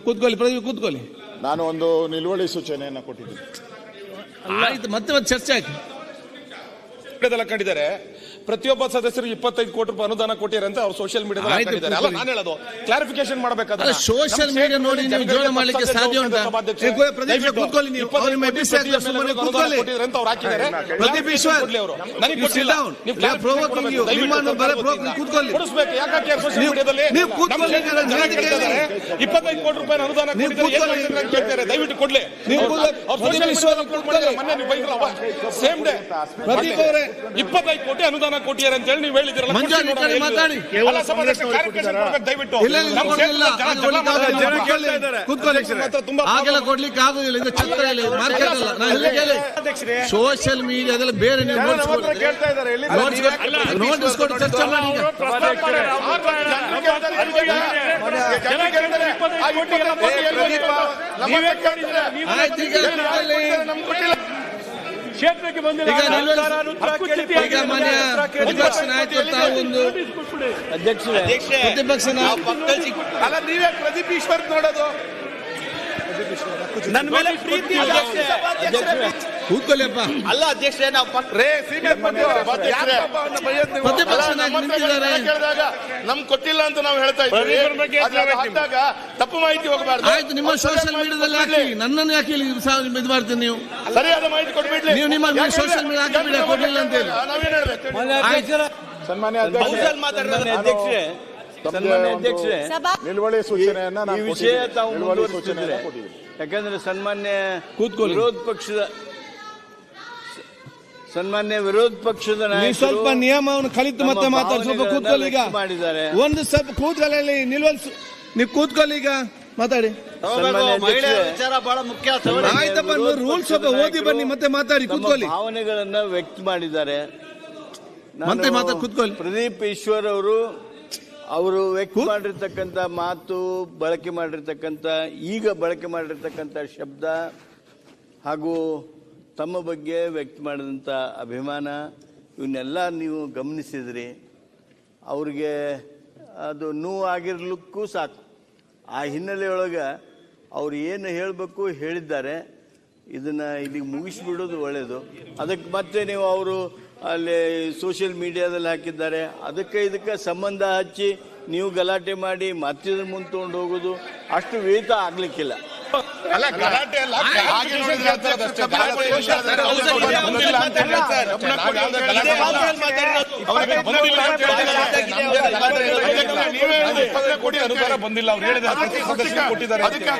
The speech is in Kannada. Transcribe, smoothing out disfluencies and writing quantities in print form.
ಕೂತ್ಕೊಳ್ಳಿ ಪ್ರದೀಪ್, ಕೂತ್ಕೊಳ್ಳಿ. ನಾನು ಒಂದು ನಿಲುವಳಿ ಸೂಚನೆಯನ್ನ ಕೊಟ್ಟಿದ್ದೀನಿ. ಆಯ್ತು, ಮತ್ತೆ ಚರ್ಚೆ ಆಯ್ತು. ಕಂಡಿದ್ದಾರೆ ಪ್ರತಿಯೊಬ್ಬ ಸದಸ್ಯರು 25 ಕೋಟಿ ರೂಪಾಯಿ ಅನುದಾನ ಕೊಟ್ಟಿದ್ದಾರೆ ಅಂತ ಅವ್ರು ಸೋಷಿಯಲ್ ಮೀಡಿಯಾದಲ್ಲಿ ಹಾಕಿದ್ದಾರೆ. ಅಲ್ಲ, ನಾನು ಹೇಳೋದು ಕ್ಲಾರಿಫಿಕೇಶನ್ ಮಾಡಬೇಕಾದ್ರೆ ಸೋಷಿಯಲ್ ಮೀಡಿಯಾ ನೋಡಿ ನೀವು ಜೋಡ ಮಾಡಲಿಕ್ಕೆ ಸಾಧ್ಯ ಉಂಟಾ? ಪ್ರದೀಪ್ ಕೂತ್ಕೊಳ್ಳಿ, ನೀವು ಅವ್ರ ಮೇಲೆ ಸುಮ್ಮನೆ ಕೂತ್ಕೊಳ್ಳಿ. ಅಂತ ಅವ್ರು ಹಾಕಿದ್ದಾರೆ. ಪ್ರದೀಪ್ ಈಶ್ವರ್, ನನಗೆ ಗೊತ್ತಿಲ್ಲ. ನೀವು ಕೂತ್ಕೊಳ್ಳಿ. ಕೊಡಿಸ್ಬೇಕು. ಯಾಕೆ ಸೋಷಿಯಲ್ ಮೀಡಿಯಾದಲ್ಲಿ 25 ಕೋಟಿ ರೂಪಾಯಿ ಅನುದಾನ ಕೇಳ್ತಾರೆ, ದಯವಿಟ್ಟು ಕೊಡ್ಲಿ. ಮೊನ್ನೆ ನೀವು ಬೈದ್ರಲ್ಲ, ಸೇಮ್ ಡೇ ಪ್ರದೀಪ್ ಅವರೇ 25 ಕೋಟಿ ಅನುದಾನ ಕೊಟ್ಟಿದ್ದಾರೆ ಅಂತ ಹೇಳಿ ನೀವು ಹೇಳಿದಿರಲ್ಲ. ಮಾತಾಡಿ. ಹಾಗೆಲ್ಲ ಕೊಡ್ಲಿಕ್ಕೆ ಆಗುದಿಲ್ಲ. ಇದು ಚಿತ್ರ ಮಾರ್ಕೆಟ್ ಅಲ್ಲ. ನಾನು ಸೋಷಿಯಲ್ ಮೀಡಿಯಾದಲ್ಲಿ ಬೇರೆ ನೀವು ನೋಟಿಸ್ ಕೊಟ್ಟು ಚರ್ಚೆ ಮಾಡಿ. ಕ್ಷೇತ್ರಕ್ಕೆ ಬಂದಿಲ್ಲ. ಈಗ ಮಾನ್ಯ ಪ್ರತಿಪಕ್ಷ ನಾಯಕರು ತಾವು ಒಂದು ಪ್ರತಿಪಕ್ಷ ಅಲ್ಲ, ನೀವೇ ಪ್ರದೀಪ್ ಈಶ್ವರ್ ನೋಡೋದು ನನ್ನ ಮೇಲೆ ಪ್ರೀತಿ. ಕೂತ್ಕೊಳ್ಳಿಯಪ್ಪ. ಅಲ್ಲ ಅಧ್ಯಕ್ಷರೇ, ನಾವು ನಮ್ ಕೊಟ್ಟಿಲ್ಲ ಅಂತ ನಾವು ಹೇಳ್ತಾ ಇದ್ದೀವಿ. ತಪ್ಪು ಮಾಹಿತಿ ಹೋಗಬಾರ್ದು. ಆಯ್ತು, ನಿಮ್ಮ ಸೋಷಿಯಲ್ ಮೀಡಿಯಾದಲ್ಲಿ ಹಾಕಿ, ನನ್ನನ್ನು ಯಾಕೆ ಇದು ಮಾಡ್ತೀನಿ ನೀವು? ಸರಿಯಾದ ಮಾಹಿತಿ ಕೊಡ್ಬಿಡ್ಲಿ. ನೀವು ನಿಮ್ಮ ಸೋಷಿಯಲ್ ಮೀಡಿಯಾ ಹಾಕಿಬಿಡ, ಕೊಡ್ಲಿಲ್ಲ ಅಂತ ಹೇಳಿ. ಸನ್ಮಾನ್ಯ ಅಧ್ಯಕ್ಷರೇ, ನಿಲುವಳಿ ಸೂಚನೆಯನ್ನ ಈ ವಿಷಯ ತಾವು ಮುಂದುವರಿಸಿದ್ರೆ, ಯಾಕಂದ್ರೆ ಸನ್ಮಾನ್ಯ ವಿರೋಧ ಪಕ್ಷದ ನೀವು ಸ್ವಲ್ಪ ನಿಯಮವನ್ನು ಕಲಿತು ಮತ್ತೆ ಮಾತಾಡಿ. ಸ್ವಲ್ಪ ಕೂತ್ಕೊಳ್ಳಿ. ಈಗ ಮಾಡಿದ್ದಾರೆ. ಒಂದು ಸ್ವಲ್ಪ ಕೂತ್ಕೊಳ್ಳಿ. ನೀವು ಕೂತ್ಕೊಳ್ಳಿ. ಈಗ ಮಾತಾಡಿ. ಬಹಳ ಮುಖ್ಯ. ಆಯ್ತಪ್ಪ, ರೂಲ್ಸ್ ಸ್ವಲ್ಪ ಓದಿ ಬನ್ನಿ, ಮತ್ತೆ ಮಾತಾಡಿ. ಕೂತ್ಕೊಳ್ಳಿ. ಭಾವನೆಗಳನ್ನ ವ್ಯಕ್ತ ಮಾಡಿದ್ದಾರೆ. ಮತ್ತೆ ಮಾತಾಡಿ, ಕೂತ್ಕೊಳ್ಳಿ. ಪ್ರದೀಪ್ ಈಶ್ವರ್ ಅವರು ವ್ಯಕ್ತ ಮಾಡಿರ್ತಕ್ಕಂಥ ಮಾತು, ಬಳಕೆ ಮಾಡಿರ್ತಕ್ಕಂಥ ಶಬ್ದ ಹಾಗೂ ತಮ್ಮ ಬಗ್ಗೆ ವ್ಯಕ್ತ ಮಾಡಿದಂಥ ಅಭಿಮಾನ, ಇವನ್ನೆಲ್ಲ ನೀವು ಗಮನಿಸಿದ್ರಿ. ಅವ್ರಿಗೆ ಅದು ನೋವಾಗಿರ್ಲಿಕ್ಕೂ ಸಾಕು. ಆ ಹಿನ್ನೆಲೆಯೊಳಗೆ ಅವ್ರು ಏನು ಹೇಳಬೇಕು ಹೇಳಿದ್ದಾರೆ. ಇದನ್ನು ಇಲ್ಲಿಗೆ ಮುಗಿಸ್ಬಿಡೋದು ಒಳ್ಳೆಯದು. ಅದಕ್ಕೆ ಮತ್ತೆ ನೀವು ಅವರು ಅಲ್ಲಿ ಸೋಷಿಯಲ್ ಮೀಡಿಯಾದಲ್ಲಿ ಹಾಕಿದ್ದಾರೆ, ಇದಕ್ಕೆ ಸಂಬಂಧ ಹಚ್ಚಿ ನೀವು ಗಲಾಟೆ ಮಾಡಿ ಮತ್ತಿದ್ರ ಮುಂದೆ ತೊಗೊಂಡು ಹೋಗೋದು ಅಷ್ಟು ವಿಹಿತ ಆಗ್ಲಿಕ್ಕಿಲ್ಲ. ಅಲ್ಲ, ಗಲಾಟೆ ಅಲ್ಲ, ಬಂದಿಲ್ಲ. ಅವ್ರು ಹೇಳಿದ್ರೆ ಕೊಟ್ಟಿದ್ದಾರೆ. ಅದಕ್ಕೆ